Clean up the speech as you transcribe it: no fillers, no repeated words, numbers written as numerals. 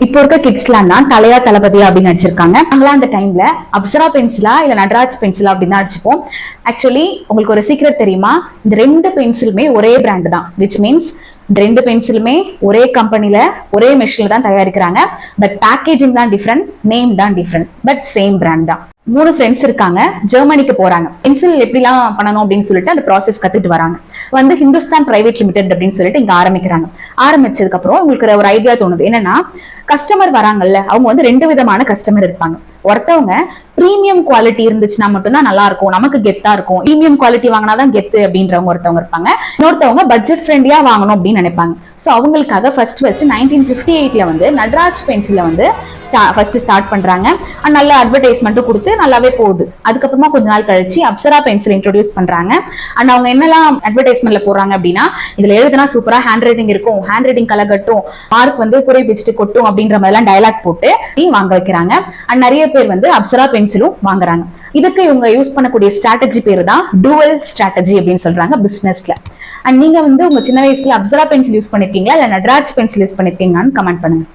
இப்போ இருக்க கிட்ஸ்லாம் தான் தலையா தளபதியா அப்படின்னு நடிச்சிருக்காங்க. நாங்களாம் அந்த டைம்ல அப்சரா பென்சிலா இல்ல நடராஜ் பென்சிலா அப்படின்னு அடிச்சுப்போம். ஆக்சுவலி உங்களுக்கு ஒரு சீக்ரெட் தெரியுமா? இந்த 2 பென்சிலுமே ஒரே பிராண்ட் தான். விச் மீன்ஸ் 2 பென்சிலுமே ஒரே கம்பெனில ஒரே மெஷின்ல தான் தயாரிக்கிறாங்க. பட் பேக்கேஜிங் தான் டிஃப்ரெண்ட், நேம் தான் டிஃப்ரெண்ட், பட் சேம் பிராண்ட் தான். 3 ஃப்ரெண்ட்ஸ் இருக்காங்க, ஜெர்மனிக்கு போறாங்க. பென்சில் எப்படிலாம் பண்ணணும் அப்படின்னு சொல்லிட்டு அந்த ப்ராசஸ் கத்துட்டு வராங்க. வந்து ஹிந்துஸ்தான் பிரைவேட் லிமிடெட் அப்படின்னு சொல்லிட்டு இங்க ஆரம்பிக்கிறாங்க. ஆரம்பிச்சதுக்கு அப்புறம் உங்களுக்கு ஒரு ஐடியா தோணுது என்னன்னா, கஸ்டமர் வராங்கல்ல, அவங்க வந்து 2 விதமான கஸ்டமர் இருப்பாங்க. ஒருத்தவங்க பிரீமியம் குவாலிட்டி இருந்துச்சுன்னா மட்டும்தான் நல்லா இருக்கும், நமக்கு கெத்தா இருக்கும், பிரீமியம் குவாலிட்டி வாங்கினாதான் கெத்து அப்படின்றவங்க ஒருத்தவங்க இருப்பாங்க. இன்னொருத்தவங்க பட்ஜெட் ஃப்ரெண்ட்லியா வாங்கணும் அப்படின்னு நினைப்பாங்க. சோ அவங்களுக்காக ஃபர்ஸ்ட் 1958ல வந்து நடராஜ் பென்சில வந்து ஃபர்ஸ்ட் ஸ்டார்ட் பண்றாங்க. நல்ல அட்வர்டைஸ்மெண்ட்டும் கொடுத்து நல்லாவே போகுது. அதுக்கப்புறமா கொஞ்ச நாள் கழிச்சு அப்சரா பென்சில் இன்ட்ரோடியூஸ் பண்றாங்க. அண்ட் அவங்க என்னெல்லாம் அட்வர்டைஸ்மெண்ட்ல போடுறாங்க அப்படின்னா, இதுல எழுதுனா சூப்பரா ஹேண்ட் ரைட்டிங் இருக்கும், ஹேண்ட் ரைட்டிங் கலகட்டும், மார்க் வந்து குறை பிச்சுட்டு கொட்டும் அப்படின்ற மாதிரி எல்லாம் டயலாக் போட்டு வாங்க வைக்கிறாங்க. அண்ட் நிறைய பேர் வந்து அப்சரா பென்சிலும் வாங்குறாங்க. இதுக்கு இவங்க யூஸ் பண்ணக்கூடிய ஸ்ட்ராட்டஜி பேரு தான் டூவல் ஸ்ட்ராட்டஜி அப்படின்னு சொல்றாங்க பிசினஸ்ல. அண்ட் நீங்க வந்து உங்க சின்ன வயசுல அப்சரா பென்சில் யூஸ் பண்ணிருக்கீங்களா இல்ல நடராஜ் பென்சில் யூஸ் பண்ணிருக்கீங்கன்னு கமெண்ட் பண்ணுங்க.